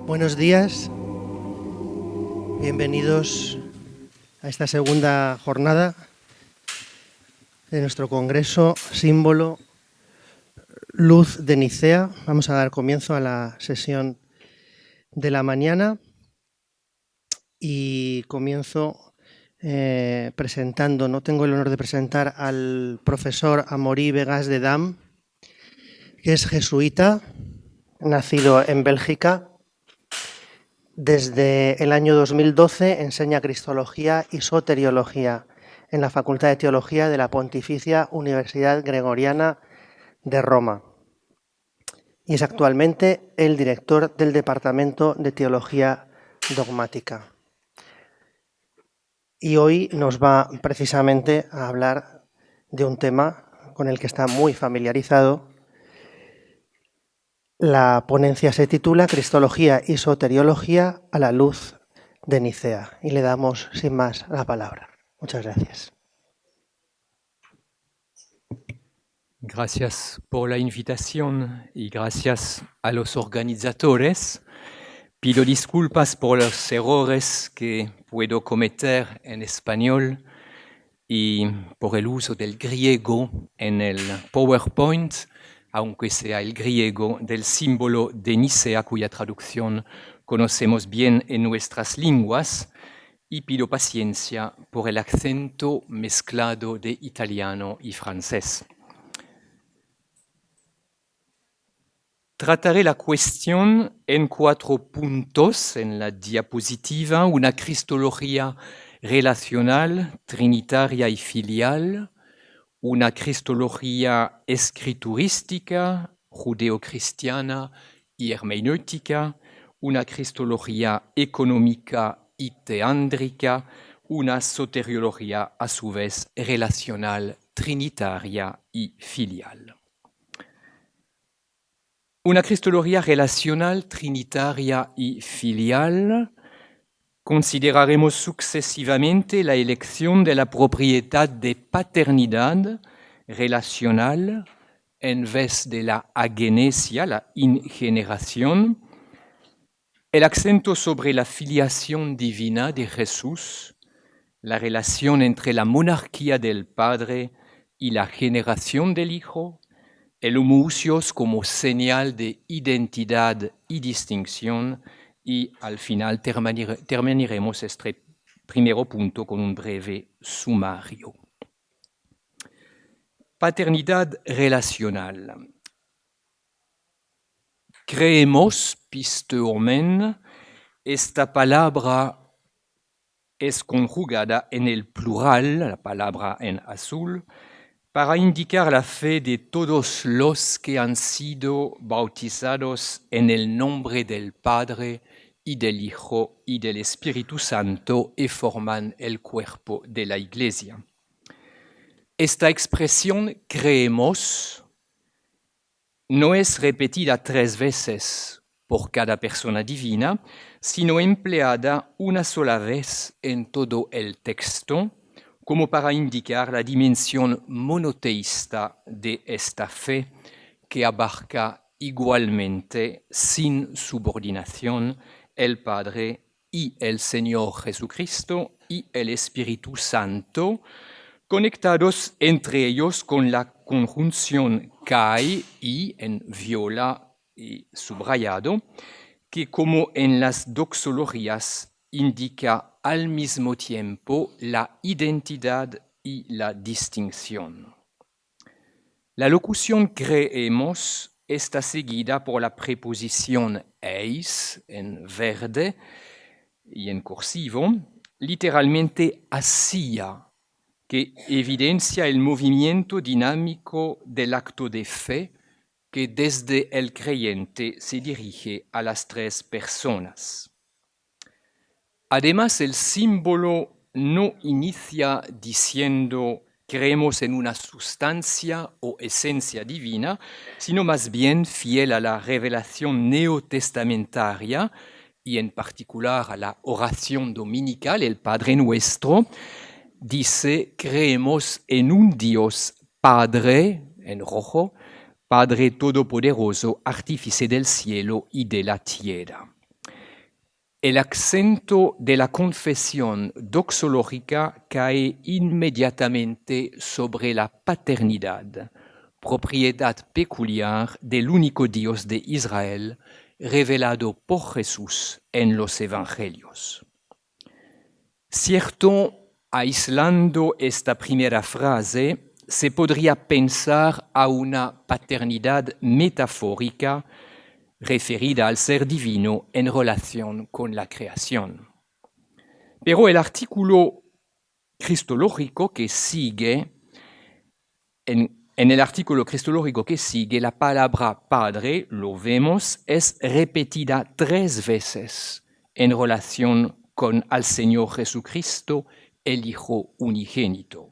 Buenos días, bienvenidos a esta segunda jornada de nuestro congreso símbolo Luz de Nicea. Vamos a dar comienzo a la sesión de la mañana y comienzo presentando, no tengo el honor de presentar al profesor Amaury Vegas de Dam, que es jesuita, nacido en Bélgica. Desde el año 2012 enseña Cristología y Soteriología en la Facultad de Teología de la Pontificia Universidad Gregoriana de Roma y es actualmente el director del Departamento de Teología Dogmática. Y hoy nos va precisamente a hablar de un tema con el que está muy familiarizado. La ponencia se titula Cristología y Soteriología a la luz de Nicea y le damos sin más la palabra. Muchas gracias. Gracias por la invitación y gracias a los organizadores. Pido disculpas por los errores que puedo cometer en español y por el uso del griego en el PowerPoint, aunque sea el griego del símbolo de Nicea, cuya traducción conocemos bien en nuestras lenguas, y pido paciencia por el acento mezclado de italiano y francés. Trataré la cuestión en 4 puntos en la diapositiva: una cristología relacional, trinitaria y filial, una cristología escriturística, judeocristiana y hermenéutica, una cristología económica y teándrica, una soteriología a su vez relacional, trinitaria y filial. Una cristología relacional, trinitaria y filial. Consideraremos sucesivamente la elección de la propiedad de paternidad relacional en vez de la agenesia, la ingeneración, el acento sobre la filiación divina de Jesús, la relación entre la monarquía del Padre y la generación del Hijo, el homoousios como señal de identidad y distinción, y al final terminaremos este primer punto con un breve sumario. Paternidad relacional. Creemos, pisteomen, esta palabra es conjugada en el plural, la palabra en azul, para indicar la fe de todos los que han sido bautizados en el nombre del Padre y del Hijo y del Espíritu Santo y forman el cuerpo de la Iglesia. Esta expresión creemos no es repetida 3 veces por cada persona divina, sino empleada una sola vez en todo el texto, como para indicar la dimensión monoteísta de esta fe, que abarca igualmente, sin subordinación, el Padre y el Señor Jesucristo y el Espíritu Santo, conectados entre ellos con la conjunción kai y en viola y subrayado, que como en las doxologías indica al mismo tiempo la identidad y la distinción. La locución creemos está seguida por la preposición eis en verde y en cursivo, literalmente hacía, que evidencia el movimiento dinámico del acto de fe que desde el creyente se dirige a las 3 personas. Además, el símbolo no inicia diciendo creemos en una sustancia o esencia divina, sino más bien fiel a la revelación neotestamentaria y en particular a la oración dominical, el Padre Nuestro. Dice, creemos en un Dios Padre, en rojo, Padre Todopoderoso, artífice del cielo y de la tierra. El acento de la confesión doxológica cae inmediatamente sobre la paternidad, propiedad peculiar del único Dios de Israel, revelado por Jesús en los Evangelios. Cierto, aislando esta primera frase, se podría pensar a una paternidad metafórica referida al ser divino en relación con la creación. Pero el artículo cristológico que sigue, en el artículo cristológico que sigue, la palabra Padre, lo vemos, es repetida 3 veces en relación con al Señor Jesucristo, el Hijo unigénito.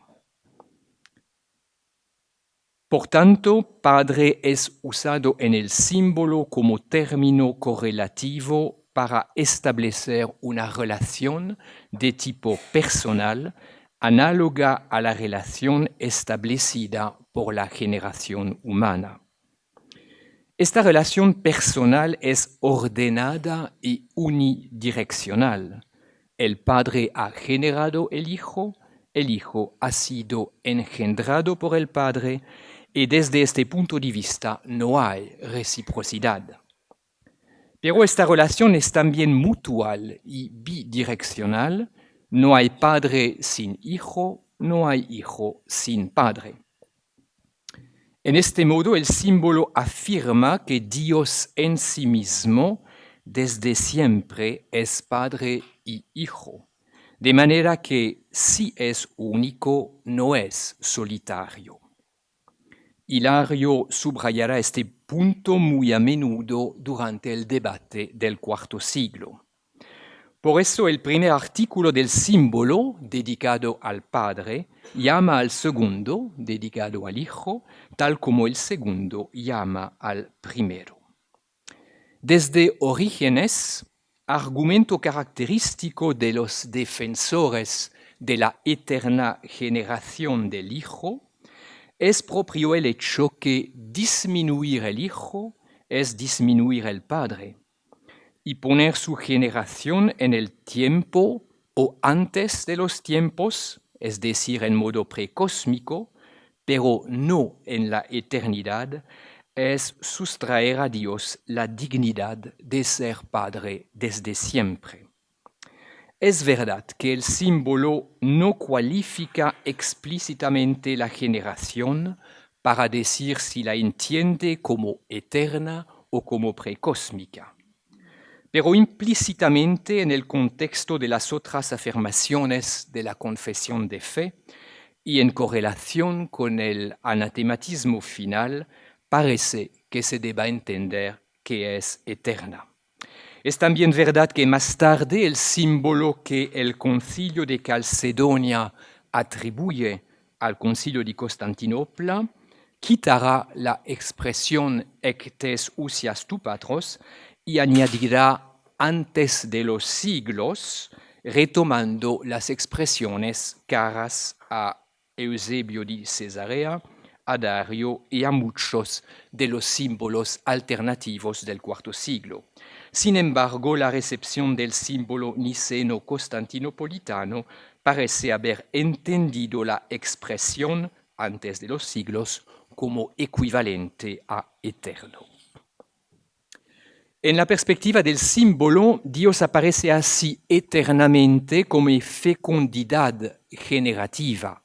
Por tanto, Padre es usado en el símbolo como término correlativo para establecer una relación de tipo personal, análoga a la relación establecida por la generación humana. Esta relación personal es ordenada y unidireccional. El Padre ha generado el Hijo ha sido engendrado por el Padre, y desde este punto de vista no hay reciprocidad. Pero esta relación es también mutual y bidireccional. No hay padre sin hijo, no hay hijo sin padre. En este modo, el símbolo afirma que Dios en sí mismo, desde siempre, es Padre y Hijo, de manera que si es único, no es solitario. Hilario subrayará este punto muy a menudo durante el debate del IV siglo. Por eso el primer artículo del símbolo, dedicado al Padre, llama al segundo, dedicado al Hijo, tal como el segundo llama al primero. Desde Orígenes, argumento característico de los defensores de la eterna generación del Hijo, es propio el hecho que disminuir el Hijo es disminuir el Padre, y poner su generación en el tiempo o antes de los tiempos, es decir, en modo precósmico, pero no en la eternidad, es sustraer a Dios la dignidad de ser Padre desde siempre. Es verdad que el símbolo no cualifica explícitamente la generación para decir si la entiende como eterna o como precósmica, pero implícitamente en el contexto de las otras afirmaciones de la confesión de fe y en correlación con el anatematismo final, parece que se deba entender que es eterna. Es también verdad que más tarde el símbolo que el Concilio de Calcedonia atribuye al Concilio de Constantinopla quitará la expresión ectes usias tu patros y añadirá antes de los siglos, retomando las expresiones caras a Eusebio de Cesarea, a Dario y a muchos de los símbolos alternativos del IV siglo. Sin embargo, la recepción del símbolo niceno-constantinopolitano parece haber entendido la expresión antes de los siglos como equivalente a eterno. En la perspectiva del símbolo, Dios aparece así eternamente como fecundidad generativa,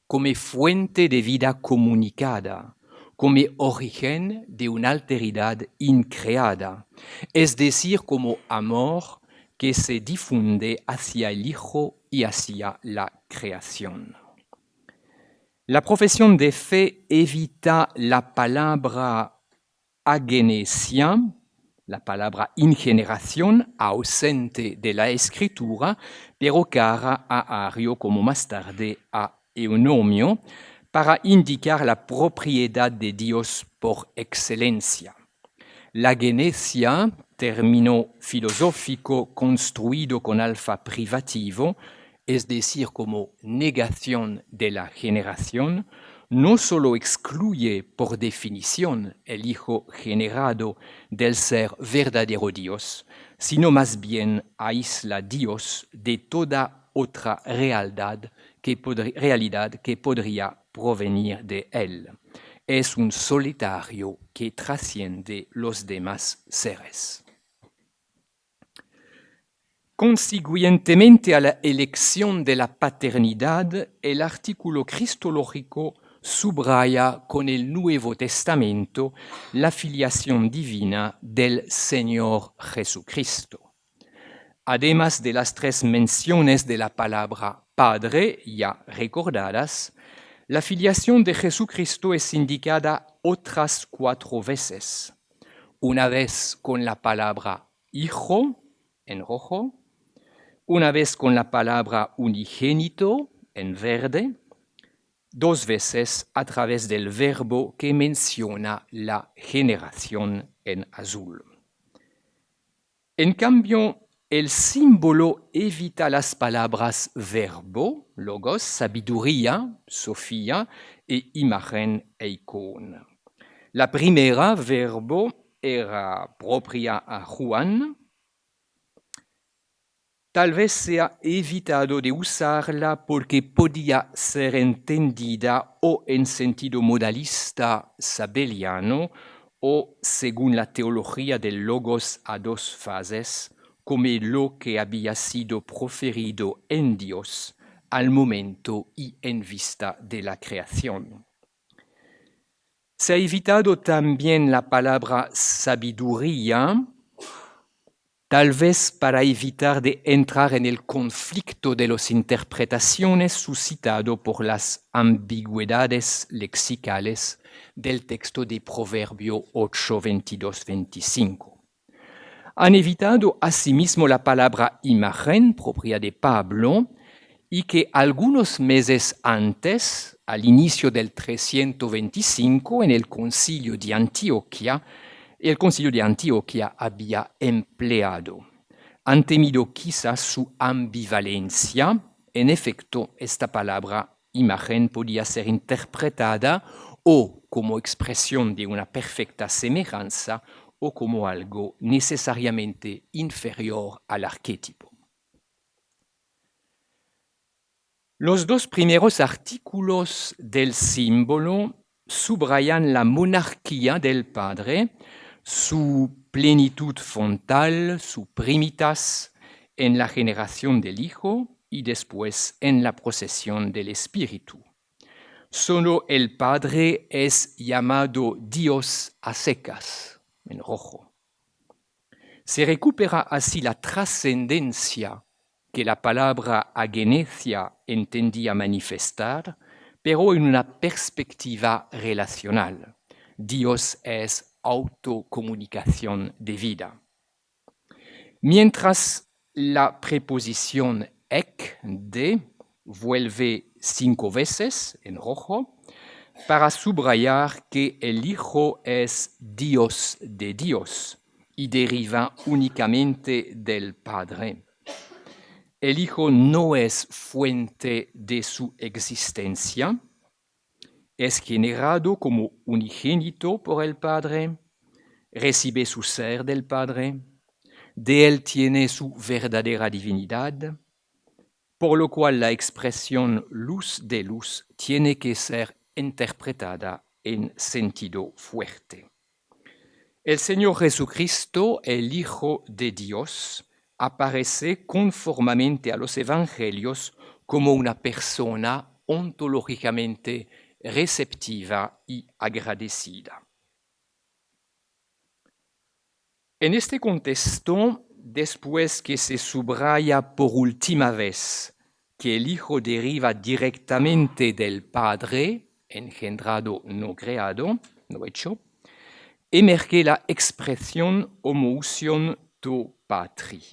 como fuente de vida comunicada, como origen de una alteridad increada, es decir, como amor que se difunde hacia el Hijo y hacia la creación. La profesión de fe evita la palabra agenesia, la palabra ingeneración, ausente de la escritura, pero cara a Ario como más tarde a Eunomio, para indicar la propiedad de Dios por excelencia. La genesia, término filosófico construido con alfa privativo, es decir, como negación de la generación, no solo excluye por definición el Hijo generado del ser verdadero Dios, sino más bien aísla a Dios de toda otra realidad que podría provenir de él. Es un solitario que trasciende los demás seres. Consiguientemente a la elección de la paternidad, el artículo cristológico subraya con el Nuevo Testamento la filiación divina del Señor Jesucristo. Además de las 3 menciones de la palabra Padre ya recordadas, la filiación de Jesucristo es indicada otras 4 veces. Una vez con la palabra Hijo, en rojo, una vez con la palabra unigénito, en verde, 2 veces a través del verbo que menciona la generación en azul. En cambio, el símbolo evita las palabras verbo, logos, sabiduría, Sofía, e imagen, eikon. La primera, verbo, era propia a Juan. Tal vez sea evitado de usarla porque podía ser entendida o en sentido modalista sabeliano o, según la teología del logos a 2 fases, como lo que había sido proferido en Dios al momento y en vista de la creación. Se ha evitado también la palabra sabiduría, tal vez para evitar de entrar en el conflicto de las interpretaciones suscitado por las ambigüedades lexicales del texto de Proverbio 8, 22, 25. Han evitado asimismo la palabra imagen, propia de Pablo, y que algunos meses antes, al inicio del 325, en el Concilio de Antioquía, el Concilio de Antioquía había empleado. Han temido quizás su ambivalencia. En efecto, esta palabra imagen podía ser interpretada o como expresión de una perfecta semejanza o como algo necesariamente inferior al arquetipo. Los 2 primeros artículos del símbolo subrayan la monarquía del Padre, su plenitud fontal, su primitas en la generación del Hijo y después en la procesión del Espíritu. Solo el Padre es llamado Dios a secas, en rojo. Se recupera así la trascendencia que la palabra agenesia entendía manifestar, pero en una perspectiva relacional. Dios es autocomunicación de vida. Mientras la preposición ek, de, vuelve 5 veces en rojo, para subrayar que el Hijo es Dios de Dios y deriva únicamente del Padre. El Hijo no es fuente de su existencia, es generado como unigénito por el Padre, recibe su ser del Padre, de él tiene su verdadera divinidad, por lo cual la expresión luz de luz tiene que ser interpretada en sentido fuerte. El Señor Jesucristo, el Hijo de Dios, aparece conformemente a los evangelios como una persona ontológicamente receptiva y agradecida. En este contexto, después que se subraya por última vez que el Hijo deriva directamente del Padre, engendrado, no creado, no hecho, emerge la expresión homoousion to patri.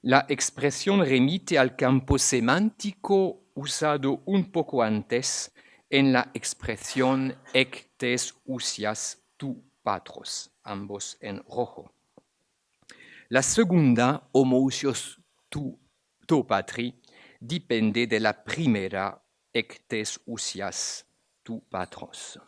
La expresión remite al campo semántico usado un poco antes en la expresión ec tes ousias tu patros, ambos en rojo. La segunda, homoousios to patri, depende de la primera, ec tes ousias tu patros.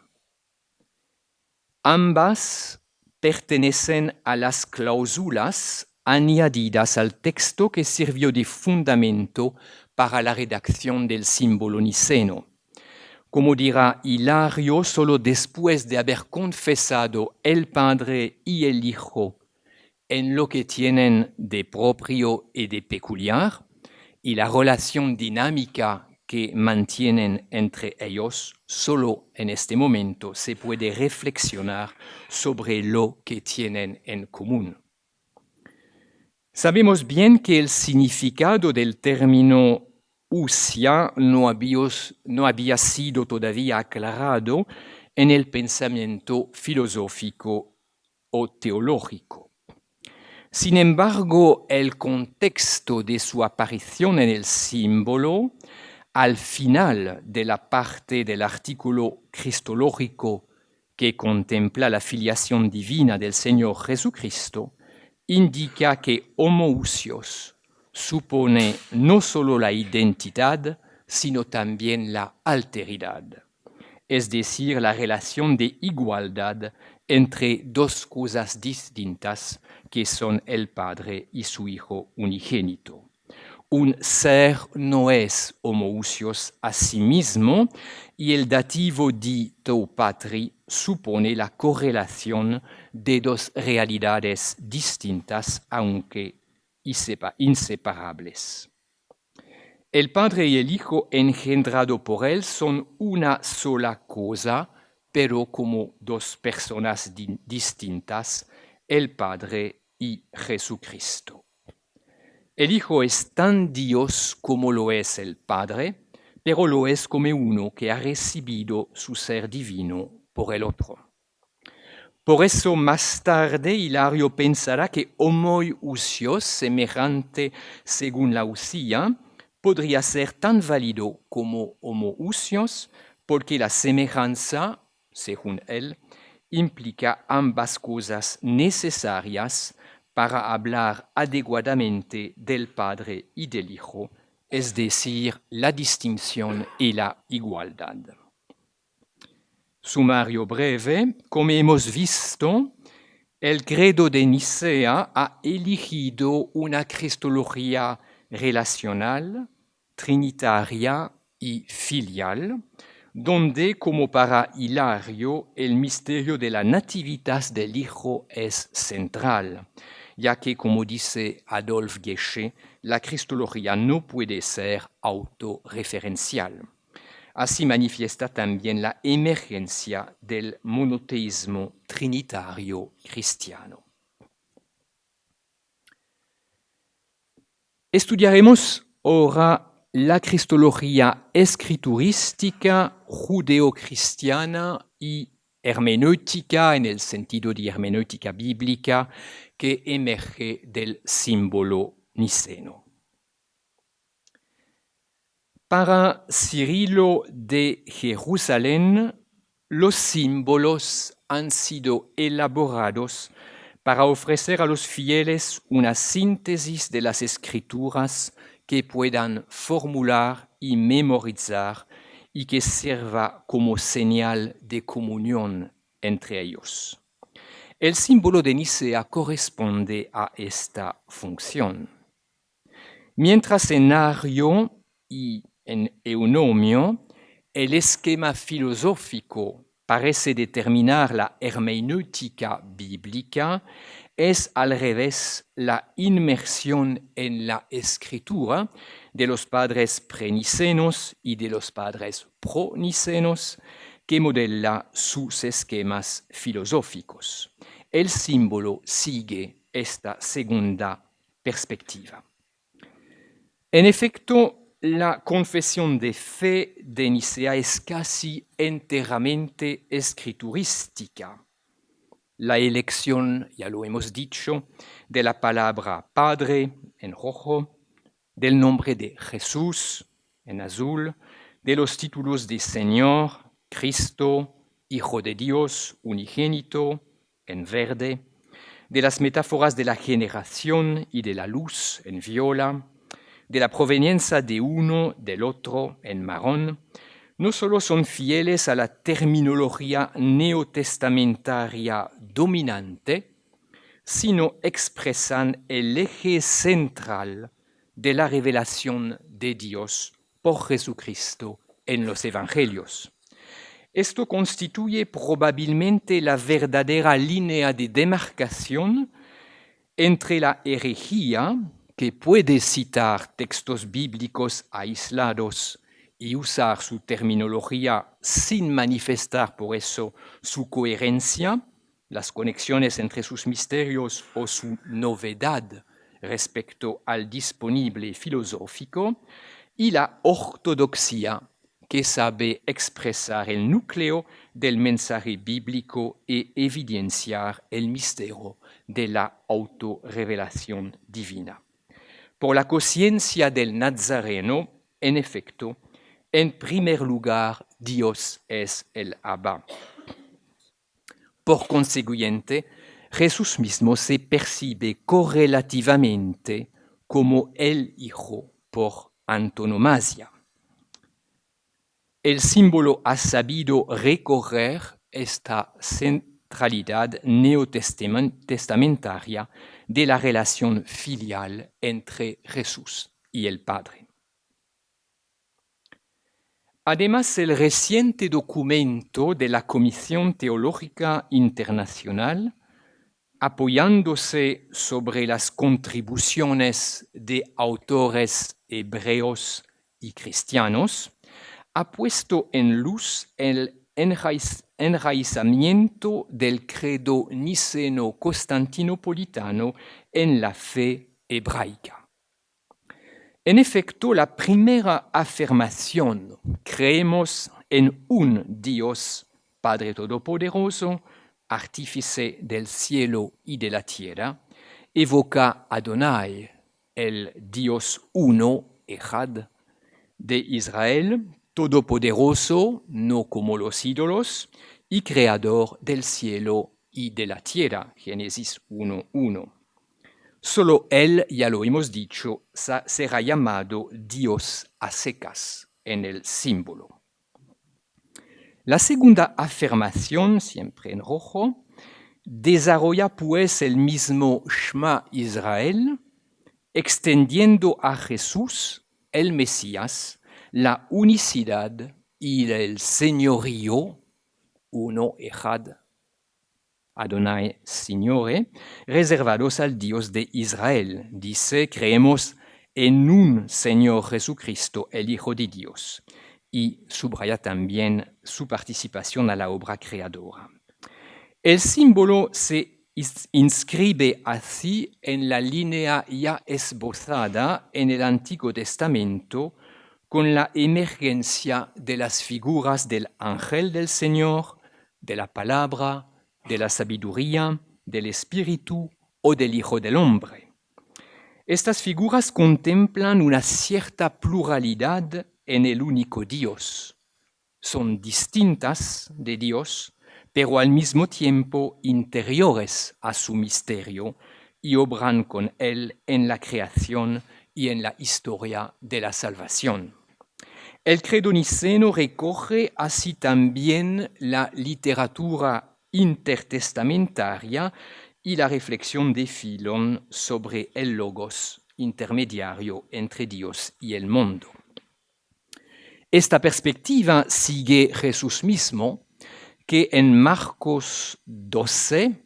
Ambas pertenecen a las cláusulas añadidas al texto que sirvió de fundamento para la redacción del símbolo niceno. Como dirá Hilario, solo después de haber confesado el Padre y el Hijo en lo que tienen de propio y de peculiar, y la relación dinámica que mantienen entre ellos, solo en este momento se puede reflexionar sobre lo que tienen en común. Sabemos bien que el significado del término usia no había sido todavía aclarado en el pensamiento filosófico o teológico. Sin embargo, el contexto de su aparición en el símbolo, al final de la parte del artículo cristológico que contempla la filiación divina del Señor Jesucristo, indica que homoousios supone no solo la identidad, sino también la alteridad, es decir, la relación de igualdad entre dos cosas distintas que son el Padre y su Hijo unigénito. Un ser no es homoousios a sí mismo y el dativo di to patri supone la correlación de dos realidades distintas, aunque inseparables. El Padre y el Hijo engendrado por él son una sola cosa, pero como dos personas distintas, el Padre y Jesucristo. El Hijo es tan Dios como lo es el Padre, pero lo es como uno que ha recibido su ser divino por el otro. Por eso más tarde Hilario pensará que homoousios, semejante según la usía, podría ser tan válido como homoousios, porque la semejanza, según él, implica ambas cosas necesarias para hablar adecuadamente del Padre y del Hijo, es decir, la distinción y la igualdad. Sumario breve, como hemos visto, el credo de Nicea ha elegido una cristología relacional, trinitaria y filial, donde, como para Hilario, el misterio de la natividad del Hijo es central, ya que, como dice Adolphe Guéchet, la cristología no puede ser autorreferencial. Así manifiesta también la emergencia del monoteísmo trinitario cristiano. Estudiaremos ahora la cristología escriturística, judeocristiana y hermenéutica, en el sentido de hermenéutica bíblica, que emerge del símbolo niceno. Para Cirilo de Jerusalén, los símbolos han sido elaborados para ofrecer a los fieles una síntesis de las escrituras que puedan formular y memorizar y que sirva como señal de comunión entre ellos. El símbolo de Nicea corresponde a esta función. Mientras en Ario y en Eunomio, el esquema filosófico parece determinar la hermenéutica bíblica, es al revés la inmersión en la escritura de los padres prenicenos y de los padres pronicenos que modela sus esquemas filosóficos. El símbolo sigue esta segunda perspectiva. En efecto, la confesión de fe de Nicea es casi enteramente escriturística. La elección, ya lo hemos dicho, de la palabra Padre en rojo, del nombre de Jesús en azul, de los títulos de Señor, Cristo, Hijo de Dios, unigénito en verde, de las metáforas de la generación y de la luz en viola, de la proveniencia de uno del otro en marrón, no solo son fieles a la terminología neotestamentaria dominante, sino expresan el eje central de la revelación de Dios por Jesucristo en los Evangelios. Esto constituye probablemente la verdadera línea de demarcación entre la herejía, que puede citar textos bíblicos aislados y usar su terminología sin manifestar por eso su coherencia, las conexiones entre sus misterios o su novedad respecto al disponible filosófico, y la ortodoxia, que sabe expresar el núcleo del mensaje bíblico e evidenciar el misterio de la autorrevelación divina. Por la conciencia del Nazareno, en efecto, en primer lugar, Dios es el Abba. Por consiguiente, Jesús mismo se percibe correlativamente como el Hijo por antonomasia. El símbolo ha sabido recorrer esta centralidad neotestamentaria de la relación filial entre Jesús y el Padre. Además, el reciente documento de la Comisión Teológica Internacional, apoyándose sobre las contribuciones de autores hebreos y cristianos, ha puesto en luz el enraizamiento del credo niceno-constantinopolitano en la fe hebraica. En efecto, la primera afirmación, creemos en un Dios Padre Todopoderoso, artífice del cielo y de la tierra, evoca a Adonai, el Dios uno, Echad, de Israel, todopoderoso, no como los ídolos, y creador del cielo y de la tierra, Génesis 1:1. Solo él, ya lo hemos dicho, será llamado Dios a secas en el símbolo. La segunda afirmación, siempre en rojo, desarrolla pues el mismo Shema Israel, extendiendo a Jesús, el Mesías, la unicidad y el señorío, uno, Echad, Adonai, Signore, reservados al Dios de Israel. Dice, creemos en un Señor Jesucristo, el Hijo de Dios, y subraya también su participación a la obra creadora. El símbolo se inscribe así en la línea ya esbozada en el Antiguo Testamento con la emergencia de las figuras del ángel del Señor, de la palabra, de la sabiduría, del espíritu o del Hijo del Hombre. Estas figuras contemplan una cierta pluralidad en el único Dios. Son distintas de Dios, pero al mismo tiempo interiores a su misterio y obran con él en la creación y en la historia de la salvación. El credo niceno recoge así también la literatura intertestamentaria y la reflexión de Filón sobre el logos intermediario entre Dios y el mundo. Esta perspectiva sigue Jesús mismo, que en Marcos 12,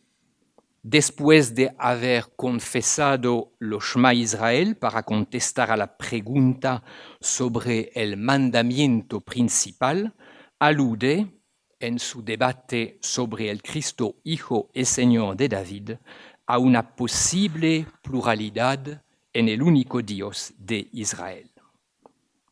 después de haber confesado lo Shema Israel para contestar a la pregunta sobre el mandamiento principal, alude en su debate sobre el Cristo Hijo y Señor de David a una posible pluralidad en el único Dios de Israel.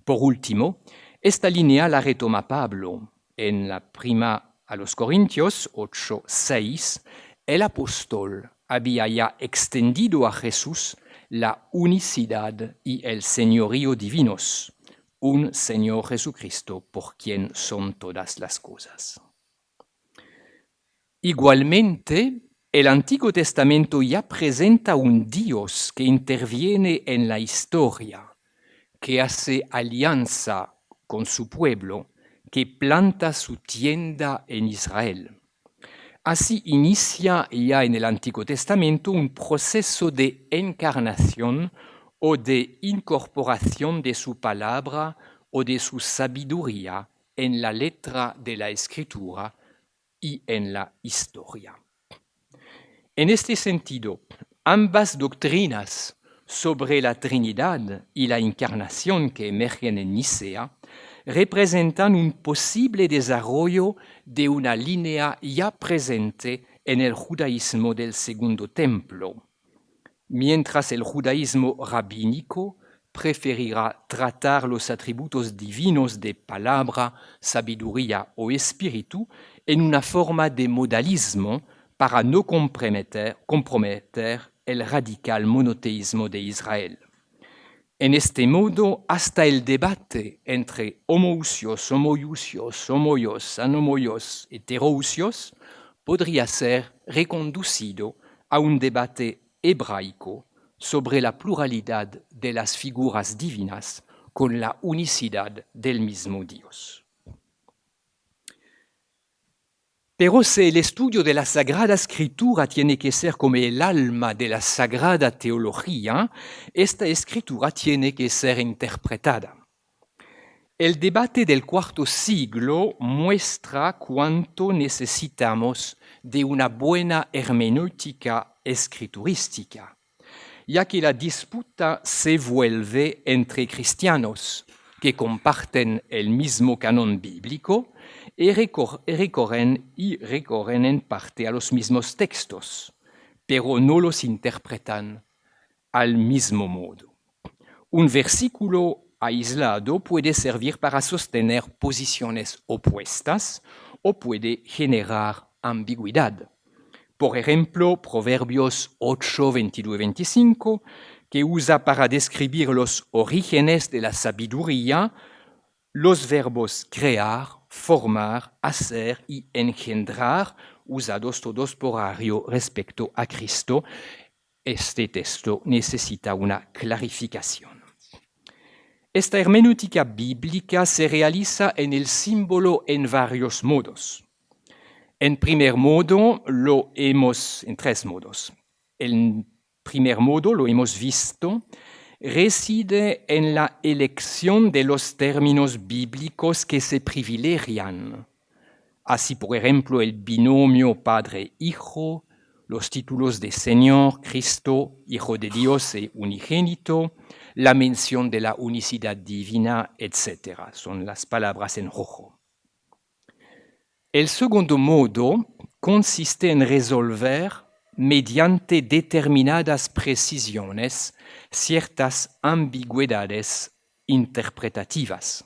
Por último, esta línea la retoma Pablo en la prima a los Corintios 8:6. El apóstol había ya extendido a Jesús la unicidad y el señorío divinos, un Señor Jesucristo por quien son todas las cosas. Igualmente, el Antiguo Testamento ya presenta un Dios que interviene en la historia, que hace alianza con su pueblo, que planta su tienda en Israel. Así inicia ya en el Antiguo Testamento un proceso de encarnación o de incorporación de su palabra o de su sabiduría en la letra de la Escritura y en la historia. En este sentido, ambas doctrinas sobre la Trinidad y la encarnación que emergen en Nicea representan un posible desarrollo de una línea ya presente en el judaísmo del Segundo Templo, mientras el judaísmo rabínico preferirá tratar los atributos divinos de palabra, sabiduría o espíritu en una forma de modalismo para no comprometer el radical monoteísmo de Israel. En este modo, hasta el debate entre homoousios, homoiousios, homoios, anomoios, heterousios podría ser reconducido a un debate hebraico sobre la pluralidad de las figuras divinas con la unicidad del mismo Dios. Pero si el estudio de la Sagrada Escritura tiene que ser como el alma de la Sagrada Teología, esta Escritura tiene que ser interpretada. El debate del cuarto siglo muestra cuánto necesitamos de una buena hermenéutica escriturística, ya que la disputa se vuelve entre cristianos que comparten el mismo canon bíblico y recorren en parte a los mismos textos, pero no los interpretan al mismo modo. Un versículo aislado puede servir para sostener posiciones opuestas o puede generar ambigüedad. Por ejemplo, Proverbios 8, 22 y 25, que usa para describir los orígenes de la sabiduría los verbos crear, formar, hacer y engendrar, usados todos por Ario respecto a Cristo. Este texto necesita una clarificación. Esta hermenéutica bíblica se realiza en el símbolo en varios modos. En primer modo, en tres modos. El primer modo, lo hemos visto, reside en la elección de los términos bíblicos que se privilegian. Así, por ejemplo, el binomio Padre-Hijo, los títulos de Señor, Cristo, Hijo de Dios y unigénito, la mención de la unicidad divina, etc. Son las palabras en rojo. El segundo modo consiste en resolver, mediante determinadas precisiones, ciertas ambigüedades interpretativas.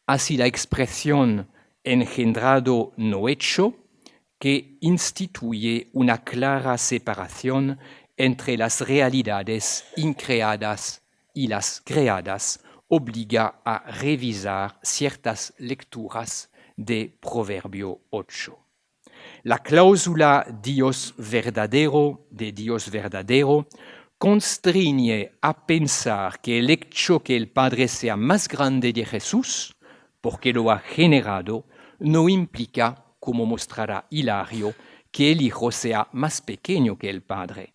Así la expresión engendrado no hecho, que instituye una clara separación entre las realidades increadas y las creadas, obliga a revisar ciertas lecturas de Proverbio 8. La cláusula Dios verdadero de Dios verdadero constriñe a pensar que el hecho que el Padre sea más grande de Jesús, porque lo ha generado, no implica, como mostrará Hilario, que el Hijo sea más pequeño que el Padre,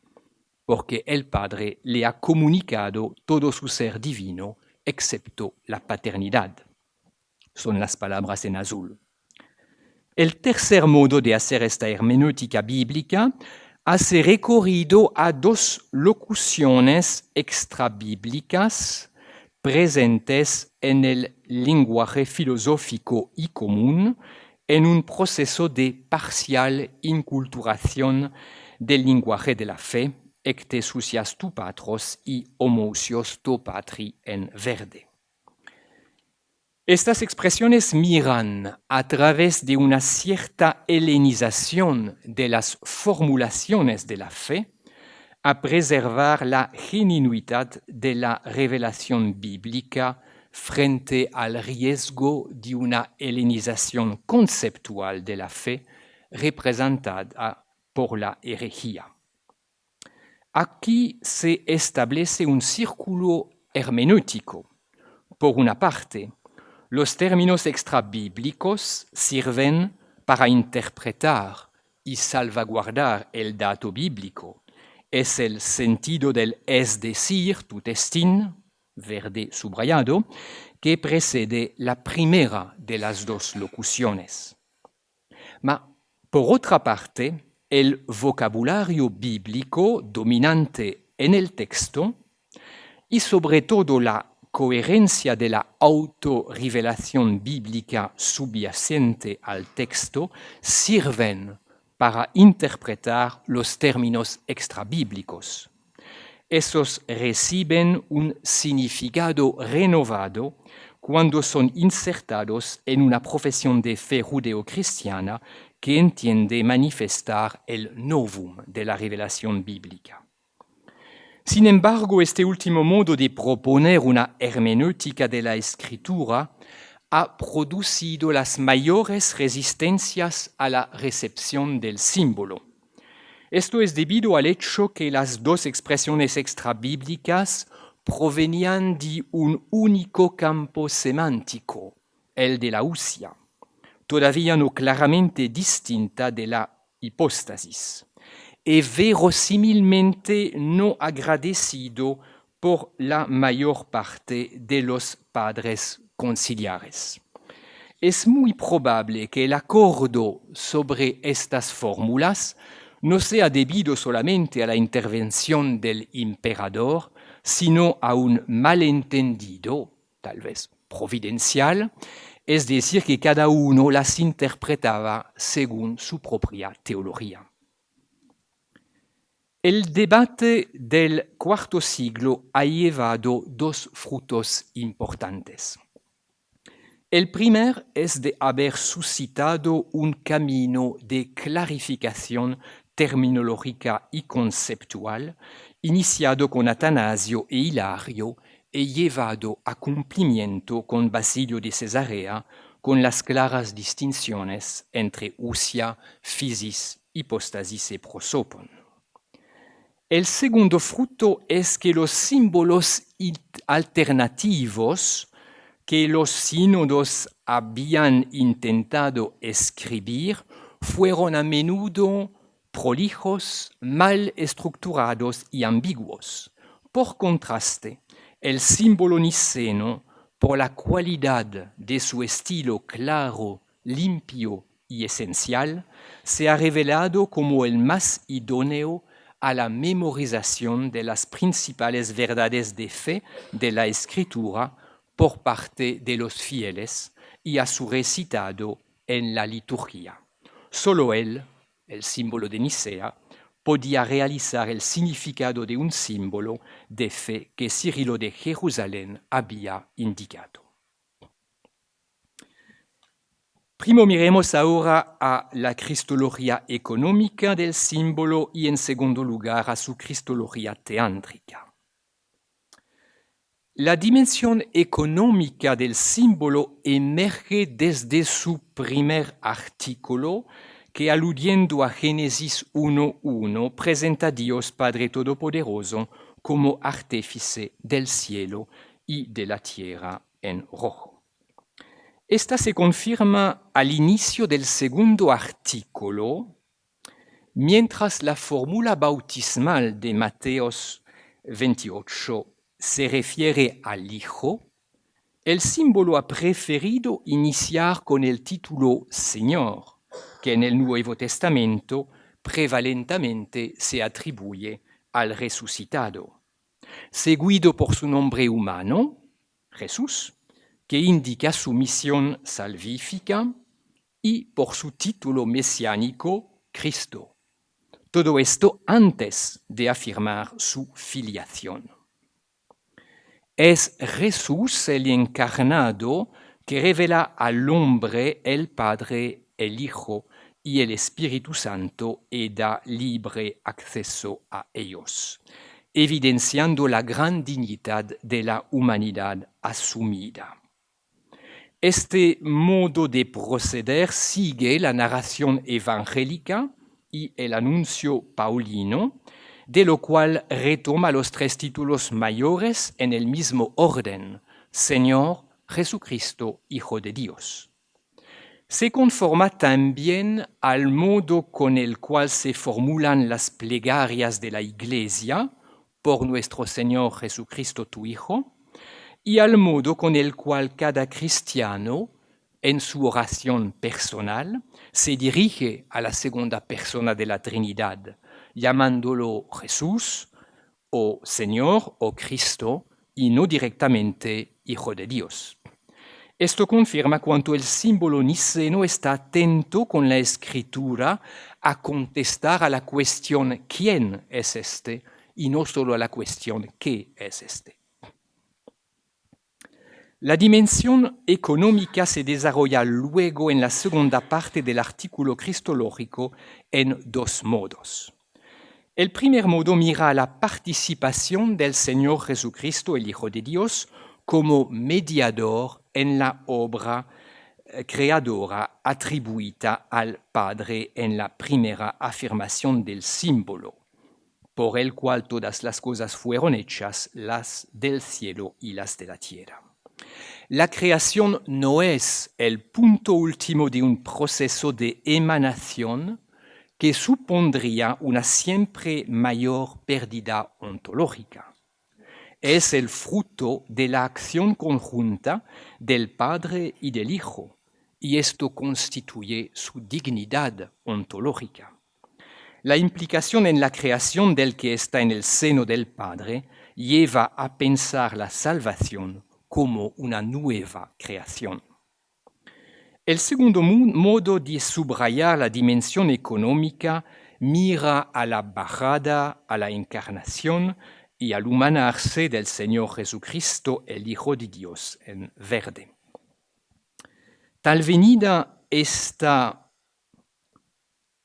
porque el Padre le ha comunicado todo su ser divino, excepto la paternidad. Son las palabras en azul. El tercer modo de hacer esta hermenéutica bíblica hace recorrido a dos locuciones extrabíblicas presentes en el lenguaje filosófico y común en un proceso de parcial inculturación del lenguaje de la fe, ecte sucias tu patros y homoousios tu patri en verde. Estas expresiones miran a través de una cierta helenización de las formulaciones de la fe a preservar la genuinidad de la revelación bíblica frente al riesgo de una helenización conceptual de la fe representada por la herejía. Aquí se establece un círculo hermenéutico. Por una parte, los términos extrabíblicos sirven para interpretar y salvaguardar el dato bíblico. Es el sentido del es decir, tu testín, verde subrayado, que precede la primera de las dos locuciones. Por otra parte, el vocabulario bíblico dominante en el texto y sobre todo la coherencia de la autorrevelación bíblica subyacente al texto sirven para interpretar los términos extrabíblicos. Esos reciben un significado renovado cuando son insertados en una profesión de fe judeocristiana que entiende manifestar el novum de la revelación bíblica. Sin embargo, este último modo de proponer una hermenéutica de la escritura ha producido las mayores resistencias a la recepción del símbolo. Esto es debido al hecho que las dos expresiones extrabíblicas provenían de un único campo semántico, el de la ousia, todavía no claramente distinta de la hipóstasis, y verosímilmente no agradecido por la mayor parte de los padres conciliares. Es muy probable que el acuerdo sobre estas fórmulas no sea debido solamente a la intervención del emperador, sino a un malentendido, tal vez providencial, es decir, que cada uno las interpretaba según su propia teología. El debate del cuarto siglo ha llevado dos frutos importantes. El primer es de haber suscitado un camino de clarificación terminológica y conceptual, iniciado con Atanasio e Hilario y llevado a cumplimiento con Basilio de Cesarea, con las claras distinciones entre ousia, physis, hipóstasis y prosopon. El segundo fruto es que los símbolos alternativos que los sínodos habían intentado escribir fueron a menudo prolijos, mal estructurados y ambiguos. Por contraste, el símbolo niceno, por la cualidad de su estilo claro, limpio y esencial, se ha revelado como el más idóneo a la memorización de las principales verdades de fe de la escritura por parte de los fieles y a su recitado en la liturgia. Solo él, el símbolo de Nicea, podía realizar el significado de un símbolo de fe que Cirilo de Jerusalén había indicado. Primero miremos ahora a la cristología económica del símbolo y en segundo lugar a su cristología teántrica. La dimensión económica del símbolo emerge desde su primer artículo, que aludiendo a Génesis 1:1 presenta a Dios Padre Todopoderoso como artífice del cielo y de la tierra en rojo. Esta se confirma al inicio del segundo artículo, mientras la fórmula bautismal de Mateo 28 se refiere al Hijo, el símbolo ha preferido iniciar con el título Señor, que en el Nuevo Testamento prevalentemente se atribuye al resucitado, seguido por su nombre humano, Jesús, que indica su misión salvífica, y por su título mesiánico, Cristo. Todo esto antes de afirmar su filiación. Es Jesús el encarnado que revela al hombre el Padre, el Hijo y el Espíritu Santo y da libre acceso a ellos, evidenciando la gran dignidad de la humanidad asumida. Este modo de proceder sigue la narración evangélica y el anuncio paulino, de lo cual retoma los tres títulos mayores en el mismo orden: Señor, Jesucristo, Hijo de Dios. Se conforma también al modo con el cual se formulan las plegarias de la Iglesia por nuestro Señor Jesucristo, tu Hijo, y al modo con el cual cada cristiano, en su oración personal, se dirige a la segunda persona de la Trinidad, llamándolo Jesús, o Señor, o Cristo, y no directamente Hijo de Dios. Esto confirma cuanto el símbolo niceno está atento con la Escritura a contestar a la cuestión ¿quién es este? Y no solo a la cuestión ¿qué es este? La dimensión económica se desarrolla luego en la segunda parte del artículo cristológico en dos modos. El primer modo mira a la participación del Señor Jesucristo, el Hijo de Dios, como mediador en la obra creadora atribuida al Padre en la primera afirmación del símbolo, por el cual todas las cosas fueron hechas, las del cielo y las de la tierra. La creación no es el punto último de un proceso de emanación que supondría una siempre mayor pérdida ontológica. Es el fruto de la acción conjunta del Padre y del Hijo, y esto constituye su dignidad ontológica. La implicación en la creación del que está en el seno del Padre lleva a pensar la salvación como una nueva creación. El segundo modo de subrayar la dimensión económica mira a la bajada, a la encarnación y al humanarse del Señor Jesucristo, el Hijo de Dios, en verde. Tal venida está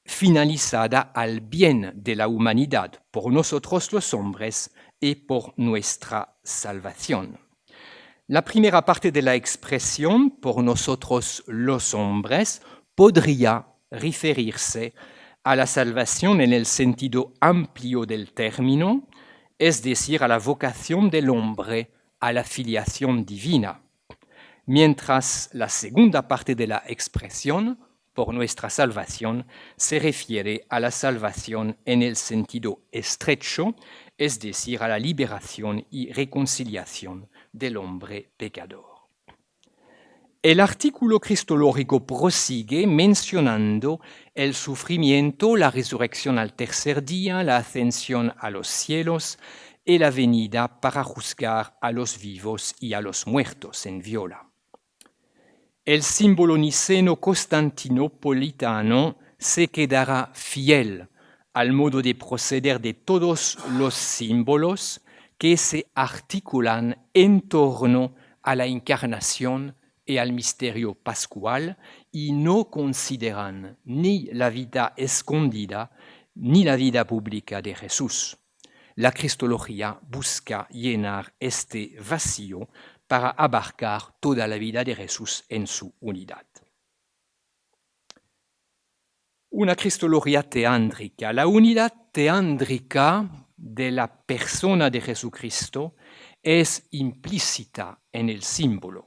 finalizada al bien de la humanidad, por nosotros los hombres y por nuestra salvación. La primera parte de la expresión, por nosotros los hombres, podría referirse a la salvación en el sentido amplio del término, es decir, a la vocación del hombre a la filiación divina, mientras la segunda parte de la expresión, por nuestra salvación, se refiere a la salvación en el sentido estrecho, es decir, a la liberación y reconciliación del hombre pecador. El artículo cristológico prosigue mencionando el sufrimiento, la resurrección al tercer día, la ascensión a los cielos y la venida para juzgar a los vivos y a los muertos en viola. El símbolo niceno-constantinopolitano se quedará fiel al modo de proceder de todos los símbolos que se articulan en torno a la encarnación y al misterio pascual y no consideran ni la vida escondida ni la vida pública de Jesús. La cristología busca llenar este vacío para abarcar toda la vida de Jesús en su unidad. Una cristología teándrica. La unidad teándrica de la persona de Jesucristo es implícita en el símbolo.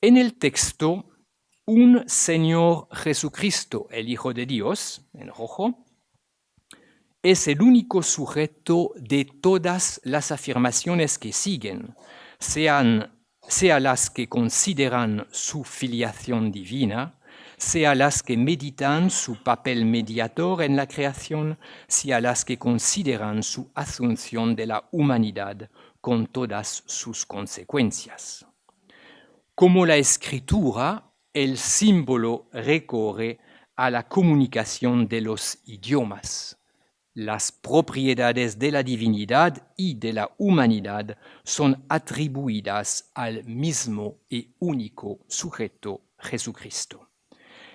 En el texto, un Señor Jesucristo, el Hijo de Dios, en rojo, es el único sujeto de todas las afirmaciones que siguen, sea las que consideran su filiación divina, sea las que meditan su papel mediador en la creación, sea las que consideran su asunción de la humanidad con todas sus consecuencias. Como la escritura, el símbolo recorre a la comunicación de los idiomas. Las propiedades de la divinidad y de la humanidad son atribuidas al mismo y único sujeto Jesucristo.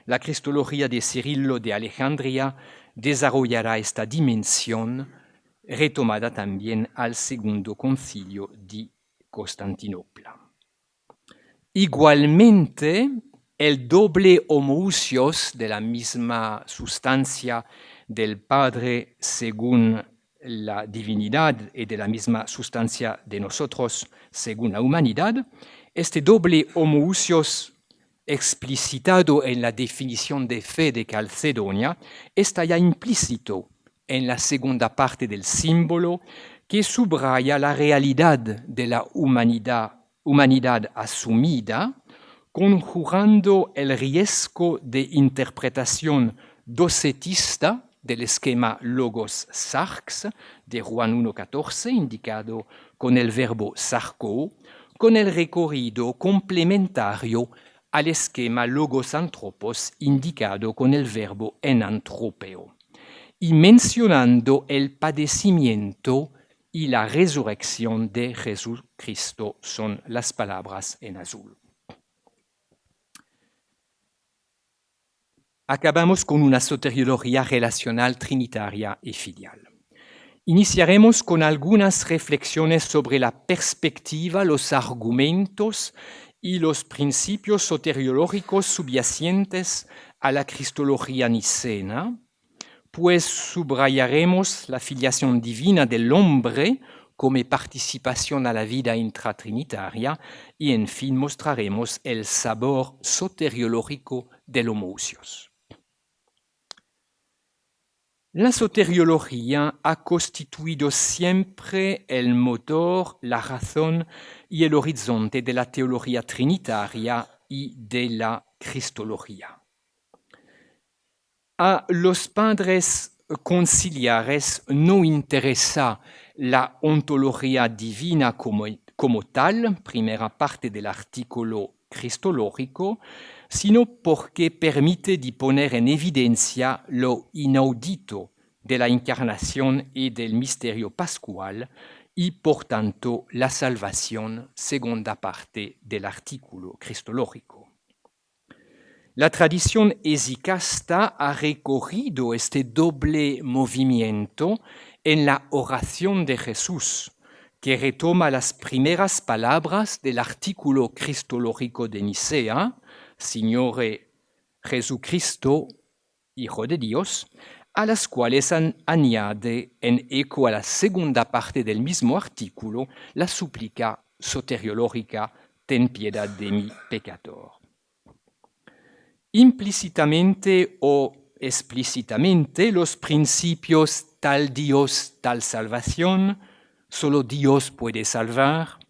La cristología de Cirilo de Alejandría desarrollará esta dimensión, retomada también al Segundo Concilio de Constantinopla. Igualmente, el doble homoousios de la misma sustancia del Padre según la divinidad y de la misma sustancia de nosotros según la humanidad, este doble homoousios explicitado en la definición de fe de Calcedonia está ya implícito en la segunda parte del símbolo que subraya la realidad de la humanidad asumida, conjurando el riesgo de interpretación docetista del esquema logos-sarx de Juan 1.14, indicado con el verbo sarko, con el recorrido complementario al esquema logos-anthropos, indicado con el verbo enantropeo, y mencionando el padecimiento y la resurrección de Jesucristo, son las palabras en azul. Acabamos con una soteriología relacional trinitaria y filial. Iniciaremos con algunas reflexiones sobre la perspectiva, los argumentos y los principios soteriológicos subyacentes a la cristología nicena, pues subrayaremos la filiación divina del hombre como participación a la vida intratrinitaria y, en fin, mostraremos el sabor soteriológico del homoousios. La soteriología ha constituido siempre el motor, la razón y el horizonte de la teología trinitaria y de la cristología. A los padres conciliares no interesa la ontología divina como tal, primera parte del artículo cristológico, sino porque permite de poner en evidencia lo inaudito de la encarnación y del misterio pascual y, por tanto, la salvación, segunda parte del artículo cristológico. La tradición hesicasta ha recorrido este doble movimiento en la oración de Jesús, que retoma las primeras palabras del artículo cristológico de Nicea, Signore Jesucristo, Hijo de Dios, a las cuales añade, en eco a la segunda parte del mismo artículo, la súplica soteriológica, ten piedad de mí, pecador. Implícitamente o explícitamente, los principios tal Dios, tal salvación, solo Dios puede salvar.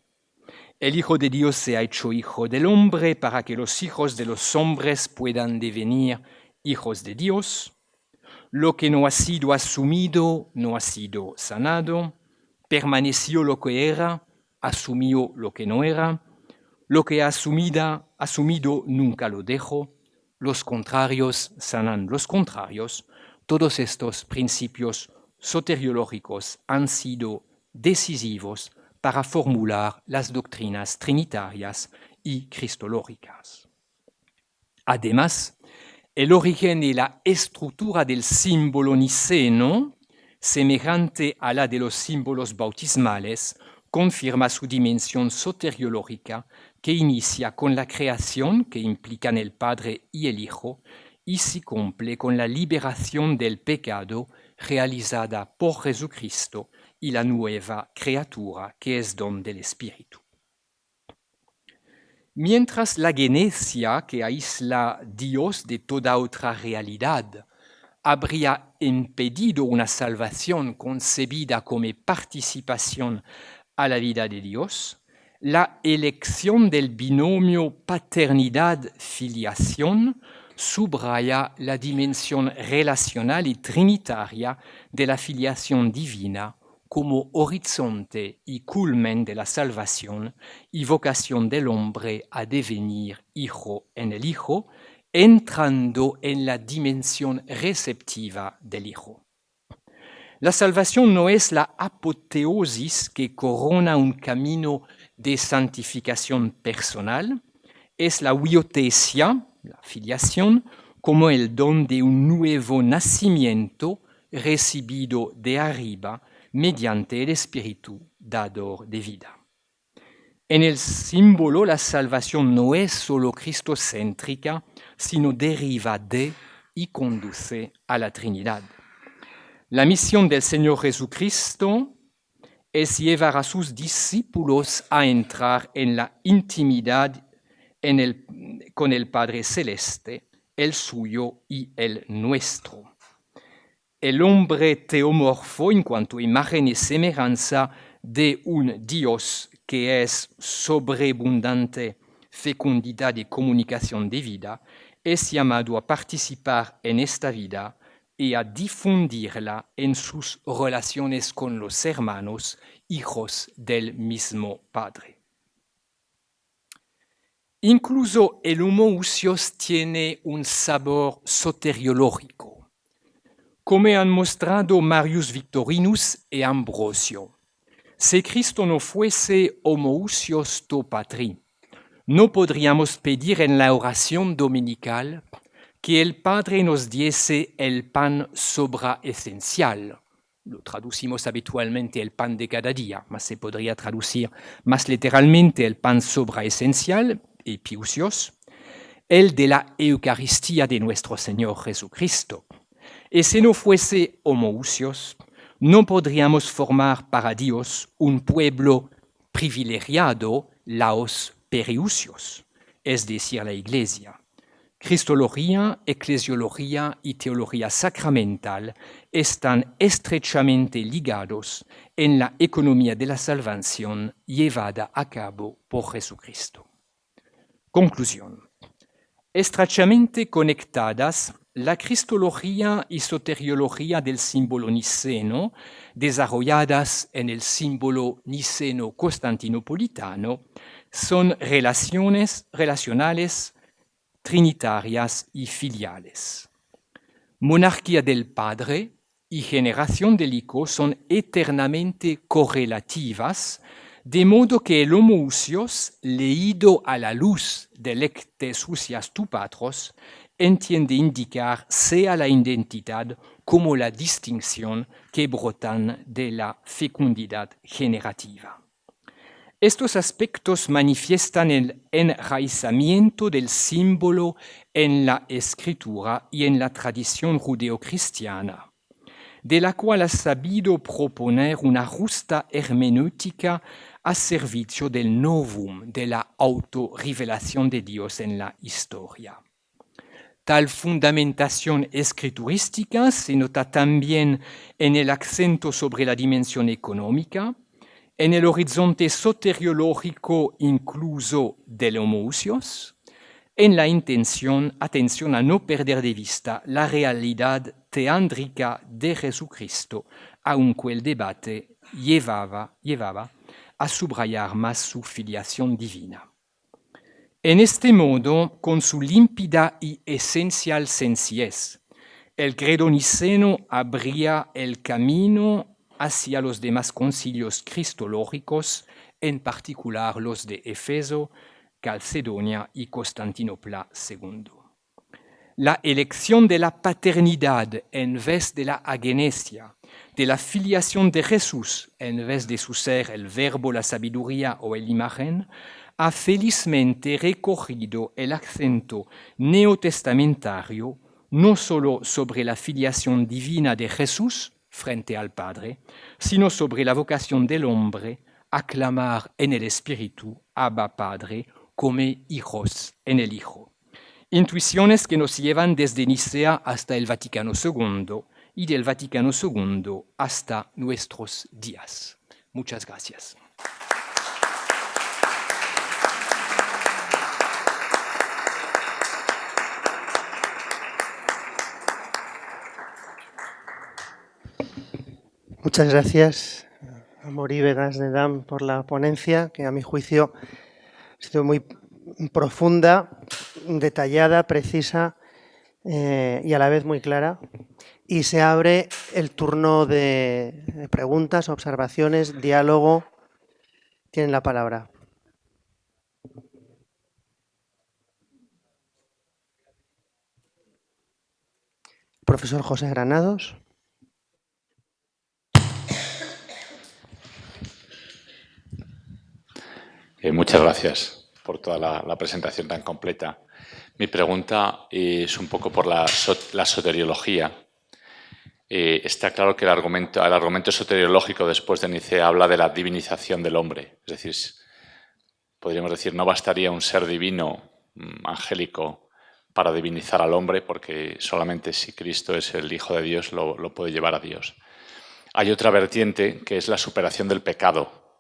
El Hijo de Dios se ha hecho Hijo del hombre para que los hijos de los hombres puedan devenir hijos de Dios. Lo que no ha sido asumido no ha sido sanado. Permaneció lo que era, asumió lo que no era. Lo que ha asumido nunca lo dejó. Los contrarios sanan los contrarios. Todos estos principios soteriológicos han sido decisivos para formular las doctrinas trinitarias y cristológicas. Además, el origen y la estructura del símbolo niceno, semejante a la de los símbolos bautismales, confirma su dimensión soteriológica que inicia con la creación, que implican el Padre y el Hijo, y se cumple con la liberación del pecado realizada por Jesucristo y la nueva criatura que es don del Espíritu. Mientras la genesia, que aísla a Dios de toda otra realidad, habría impedido una salvación concebida como participación a la vida de Dios, la elección del binomio paternidad-filiación subraya la dimensión relacional y trinitaria de la filiación divina como horizonte y culmen de la salvación y vocación del hombre a devenir hijo en el Hijo, entrando en la dimensión receptiva del Hijo. La salvación no es la apoteosis que corona un camino de santificación personal, es la huiotesia, la filiación, como el don de un nuevo nacimiento recibido de arriba mediante el Espíritu dador de vida. En el símbolo, la salvación no es solo cristocéntrica, sino deriva de y conduce a la Trinidad. La misión del Señor Jesucristo es llevar a sus discípulos a entrar en la intimidad con el Padre Celeste, el suyo y el nuestro. El hombre teomorfo en cuanto a imagen y semejanza de un Dios que es sobreabundante fecundidad y comunicación de vida, es llamado a participar en esta vida y a difundirla en sus relaciones con los hermanos, hijos del mismo Padre. Incluso el homoousios tiene un sabor soteriológico, como han mostrado Marius Victorinus y Ambrosio. Si Cristo no fuese homoousios to patri, no podríamos pedir en la oración dominical que el Padre nos diese el pan sobra esencial. Lo traducimos habitualmente el pan de cada día, mas se podría traducir más literalmente el pan sobra esencial, epiousios, el de la Eucaristía de nuestro Señor Jesucristo. Y si no fuese homoousios, no podríamos formar para Dios un pueblo privilegiado, laos periousios, es decir, la Iglesia. Cristología, eclesiología y teología sacramental están estrechamente ligados en la economía de la salvación llevada a cabo por Jesucristo. Conclusión. Estrechamente conectadas, la cristología y soteriología del símbolo niceno, desarrolladas en el símbolo niceno-constantinopolitano, son relacionales, trinitarias y filiales. Monarquía del Padre y generación del Hijo son eternamente correlativas, de modo que el homoousios, leído a la luz del ectes usias tu patros, entiende indicar sea la identidad como la distinción que brotan de la fecundidad generativa. Estos aspectos manifiestan el enraizamiento del símbolo en la escritura y en la tradición judeocristiana, de la cual ha sabido proponer una justa hermenéutica a servicio del novum de la autorrevelación de Dios en la historia. Tal fundamentación escriturística se nota también en el acento sobre la dimensión económica, en el horizonte soteriológico incluso del homoousios, en la atención a no perder de vista la realidad teándrica de Jesucristo, aunque el debate llevaba a subrayar más su filiación divina. En este modo, con su límpida y esencial sencillez, el credo niceno abría el camino hacia los demás concilios cristológicos, en particular los de Éfeso, Calcedonia y Constantinopla II. La elección de la paternidad en vez de la agenesia, de la filiación de Jesús en vez de su ser el verbo, la sabiduría o el imagen, ha felizmente recogido el acento neotestamentario no solo sobre la filiación divina de Jesús frente al Padre, sino sobre la vocación del hombre a clamar en el Espíritu, Abba Padre, como hijos en el Hijo. Intuiciones que nos llevan desde Nicea hasta el Vaticano II y del Vaticano II hasta nuestros días. Muchas gracias. Muchas gracias, Amaury Begas de Dam, por la ponencia, que a mi juicio ha sido muy profunda, detallada, precisa y a la vez muy clara. Y se abre el turno de preguntas, observaciones, diálogo. Tienen la palabra. Profesor José Granados. Muchas gracias por toda la presentación tan completa. Mi pregunta es un poco por la soteriología. está claro que el argumento soteriológico después de Nicea habla de la divinización del hombre. Es decir, podríamos decir, no bastaría un ser divino, angélico, para divinizar al hombre, porque solamente si Cristo es el Hijo de Dios lo puede llevar a Dios. Hay otra vertiente que es la superación del pecado.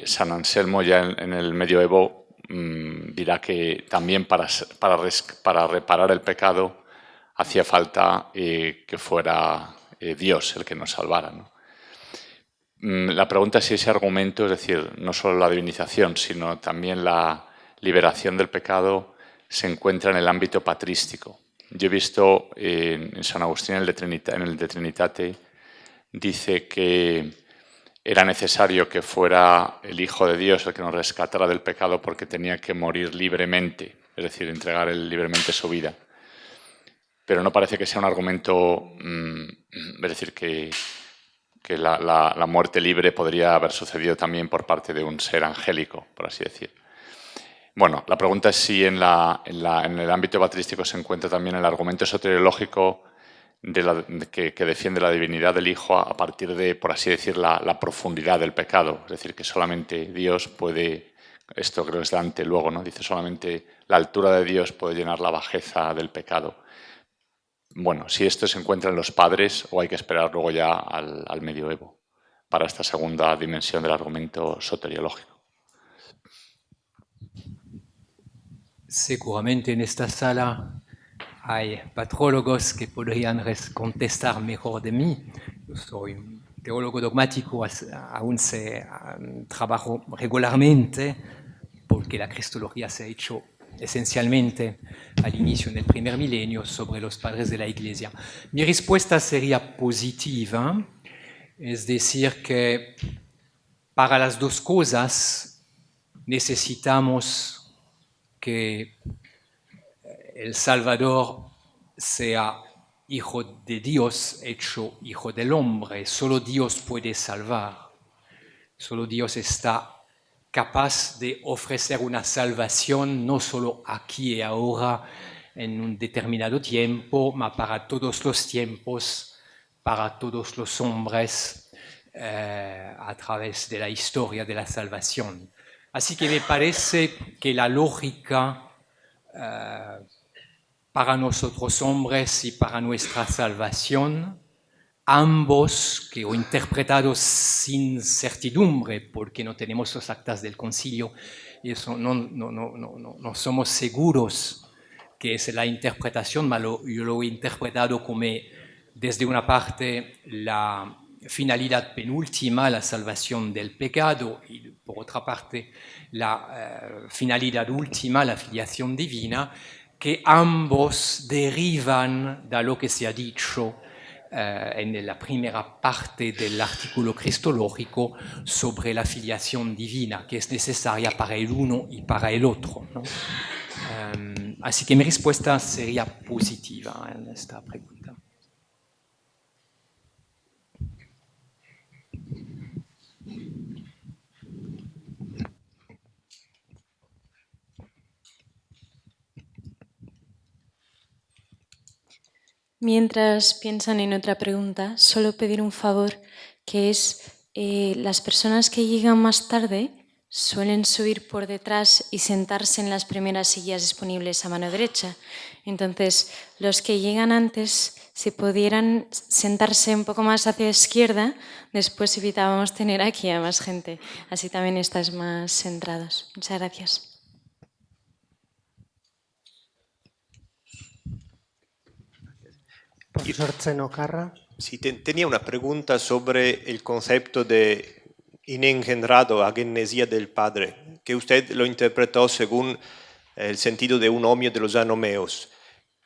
San Anselmo ya en el medioevo dirá que también para reparar el pecado hacía falta que fuera Dios el que nos salvara, ¿no? La pregunta es si ese argumento, es decir, no solo la divinización, sino también la liberación del pecado, se encuentra en el ámbito patrístico. Yo he visto en San Agustín, en el De Trinitate, dice que era necesario que fuera el Hijo de Dios el que nos rescatara del pecado porque tenía que morir libremente, es decir, entregar libremente su vida. Pero no parece que sea un argumento, es decir, que la muerte libre podría haber sucedido también por parte de un ser angélico, por así decir. Bueno, la pregunta es si en el ámbito patrístico se encuentra también el argumento soteriológico que defiende la divinidad del Hijo a partir de, por así decir, la profundidad del pecado. Es decir, que solamente Dios puede, esto creo que es Dante luego, ¿no? Dice solamente la altura de Dios puede llenar la bajeza del pecado. Bueno, si esto se encuentra en los padres o hay que esperar luego ya al medioevo para esta segunda dimensión del argumento soteriológico. Seguramente en esta sala hay patrólogos que podrían contestar mejor de mí. Yo soy un teólogo dogmático, aún trabajo regularmente porque la cristología se ha hecho esencialmente al inicio, en el primer milenio, sobre los padres de la Iglesia. Mi respuesta sería positiva, es decir, que para las dos cosas necesitamos que el Salvador sea Hijo de Dios, hecho Hijo del hombre. Solo Dios puede salvar. Solo Dios está capaz de ofrecer una salvación no solo aquí y ahora, en un determinado tiempo, mas para todos los tiempos, para todos los hombres, a través de la historia de la salvación. Así que me parece que la lógica para nosotros hombres y para nuestra salvación, ambos que he interpretado sin certidumbre, porque no tenemos los actas del concilio y eso no somos seguros que es la interpretación, pero yo lo he interpretado como desde una parte la finalidad penúltima, la salvación del pecado, y por otra parte la finalidad última, la filiación divina, que ambos derivan de lo que se ha dicho en la primera parte del artículo cristológico sobre la filiación divina, que es necesaria para el uno y para el otro, ¿no? Así que mi respuesta sería positiva en esta pregunta. Mientras piensan en otra pregunta, solo pedir un favor, que es las personas que llegan más tarde suelen subir por detrás y sentarse en las primeras sillas disponibles a mano derecha. Entonces, los que llegan antes, si pudieran sentarse un poco más hacia la izquierda, después evitábamos tener aquí a más gente. Así también estáis más centrados. Muchas gracias. Profesor Cheno Carra. Sí, tenía una pregunta sobre el concepto de inengendrado, agenesia del Padre, que usted lo interpretó según el sentido de un homio de los anomeos.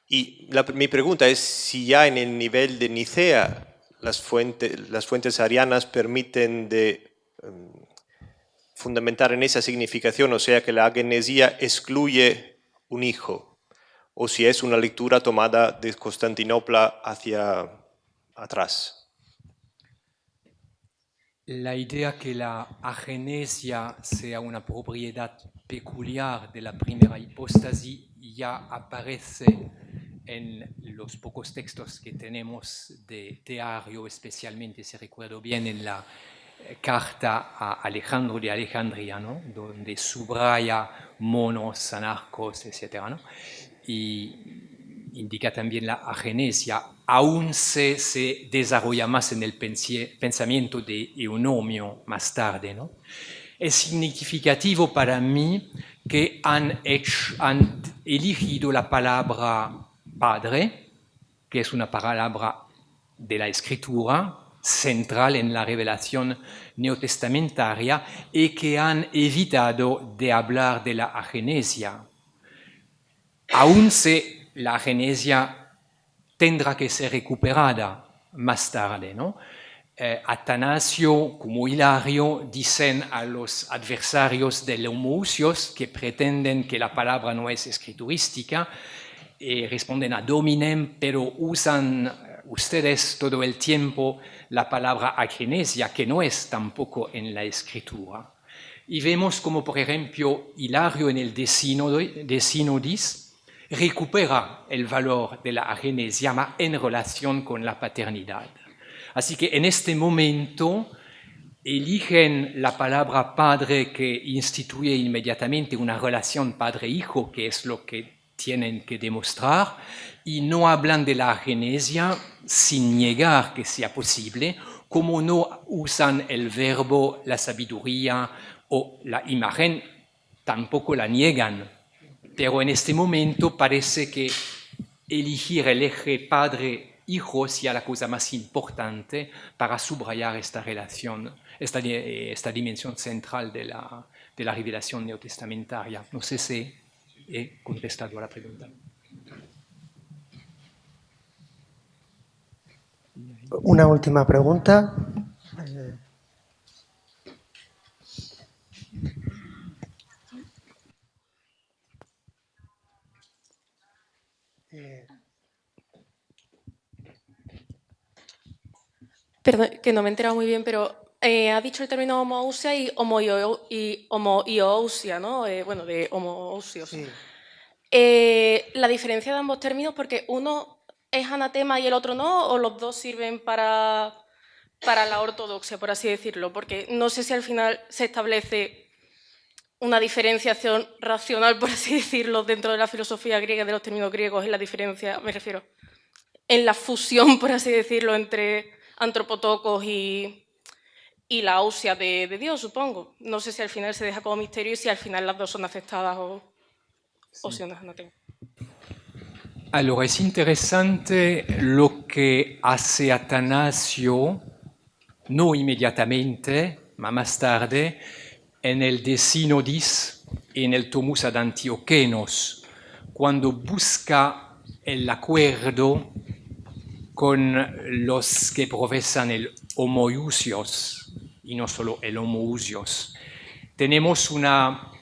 Y mi pregunta es si ya en el nivel de Nicea las fuentes arianas permiten fundamentar en esa significación, o sea que la agenesia excluye un hijo, o si es una lectura tomada de Constantinopla hacia atrás. La idea que la agenesia sea una propiedad peculiar de la primera hipóstasis ya aparece en los pocos textos que tenemos de Ario, especialmente, si recuerdo bien, en la carta a Alejandro de Alejandría, ¿no? Donde subraya monos, anarcos, etc., ¿no? Y indica también la agenesia, aún se desarrolla más en el pensamiento de Eunomio más tarde, ¿no? Es significativo para mí que han elegido la palabra padre, que es una palabra de la escritura central en la revelación neotestamentaria, y que han evitado de hablar de la agenesia. Aún si la agenesia tendrá que ser recuperada más tarde, ¿no? Atanasio como Hilario dicen a los adversarios del homoousios que pretenden que la palabra no es escriturística, responden a dominem, pero usan ustedes todo el tiempo la palabra agenesia, que no es tampoco en la escritura. Y vemos como, por ejemplo, Hilario en el De Synodis recupera el valor de la agenesia en relación con la paternidad. Así que en este momento eligen la palabra padre, que instituye inmediatamente una relación padre-hijo, que es lo que tienen que demostrar, y no hablan de la agenesia sin negar que sea posible, como no usan el verbo, la sabiduría o la imagen, tampoco la niegan. Pero en este momento parece que elegir el eje padre-hijo sea la cosa más importante para subrayar esta relación, esta dimensión central de la revelación neotestamentaria. No sé si he contestado a la pregunta. Una última pregunta. Perdón, que no me he enterado muy bien, pero ha dicho el término homoousia y homoiousia, ¿no? Bueno, de homoousios. Sí. La diferencia de ambos términos, porque uno es anatema y el otro no, o los dos sirven para la ortodoxia, por así decirlo, porque no sé si al final se establece una diferenciación racional, por así decirlo, dentro de la filosofía griega, de los términos griegos, en la diferencia, me refiero, en la fusión, por así decirlo, entre antropotocos y la ousia de Dios, supongo. No sé si al final se deja como misterio y si al final las dos son aceptadas o si no tengo. Allora, es interesante lo que hace Atanasio, no inmediatamente, ma más tarde, en el De Synodis y en el Tomus ad Antiochenos, cuando busca el acuerdo con los que profesan el homoousios, y no solo el homoousios. Tenemos una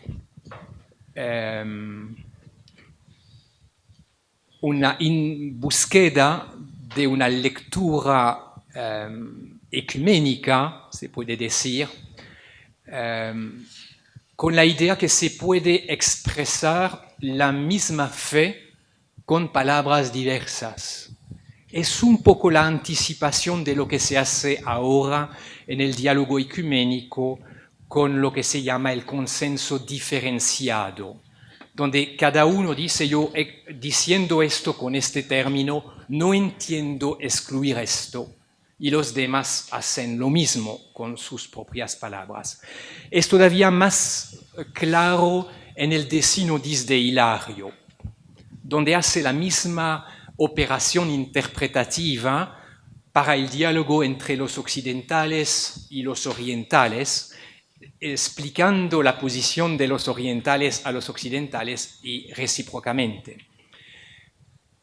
búsqueda de una lectura ecuménica, se puede decir, con la idea que se puede expresar la misma fe con palabras diversas. Es un poco la anticipación de lo que se hace ahora en el diálogo ecuménico con lo que se llama el consenso diferenciado, donde cada uno dice, yo diciendo esto con este término, no entiendo excluir esto, y los demás hacen lo mismo con sus propias palabras. Es todavía más claro en el De Synodis de Hilario, donde hace la misma operación interpretativa para el diálogo entre los occidentales y los orientales, explicando la posición de los orientales a los occidentales y recíprocamente.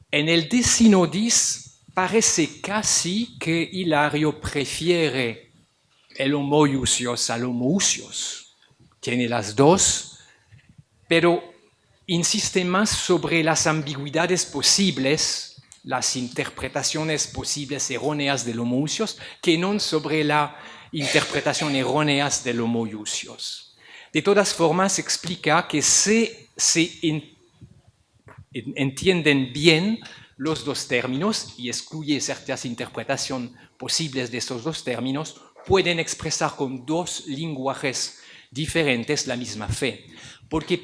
En el De Synodis parece casi que Hilario prefiere el homoousios al homoousios. Tiene las dos, pero insiste más sobre las ambigüedades posibles, las interpretaciones posibles erróneas del homoousios, que no sobre la interpretación erróneas del homoousios. De todas formas, explica que se entienden bien los dos términos y excluye ciertas interpretaciones posibles de esos dos términos, pueden expresar con dos lenguajes diferentes la misma fe. Porque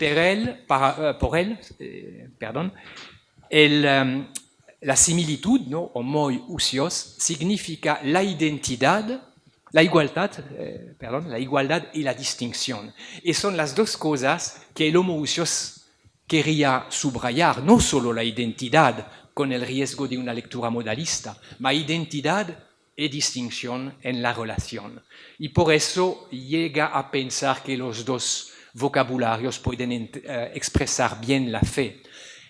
por él, la similitud, ¿no? Homoousios, significa la identidad, la igualdad y la distinción. Y son las dos cosas que el homoousios quería subrayar, no solo la identidad con el riesgo de una lectura modalista, ma identidad y distinción en la relación. Y por eso llega a pensar que los dos vocabularios pueden expresar bien la fe.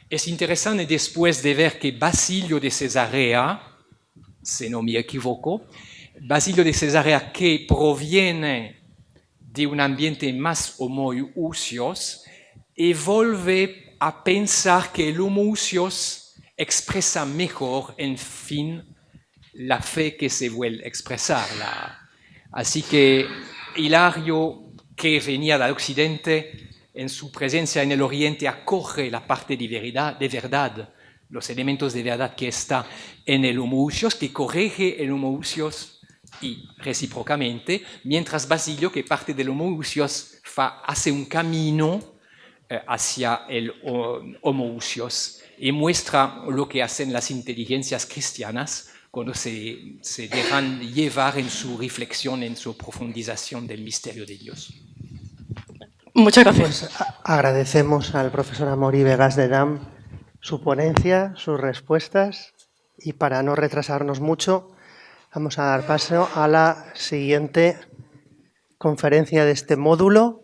Es interesante después de ver que Basilio de Cesarea, si no me equivoco, Basilio de Cesarea, que proviene de un ambiente más homoousios, y vuelve a pensar que el homoousios expresa mejor, en fin, la fe que se vuelve a expresar. Así que Hilario, que venía del occidente, en su presencia en el oriente acoge la parte de verdad, los elementos de verdad que está en el homoousios, que corrige el homoousios y recíprocamente, mientras Basilio, que parte del homoousios, hace un camino hacia el homoousios y muestra lo que hacen las inteligencias cristianas cuando se dejan llevar en su reflexión, en su profundización del misterio de Dios. Muchas gracias. Pues agradecemos al profesor Amaury Vegas de Dam su ponencia, sus respuestas, y para no retrasarnos mucho vamos a dar paso a la siguiente conferencia de este módulo,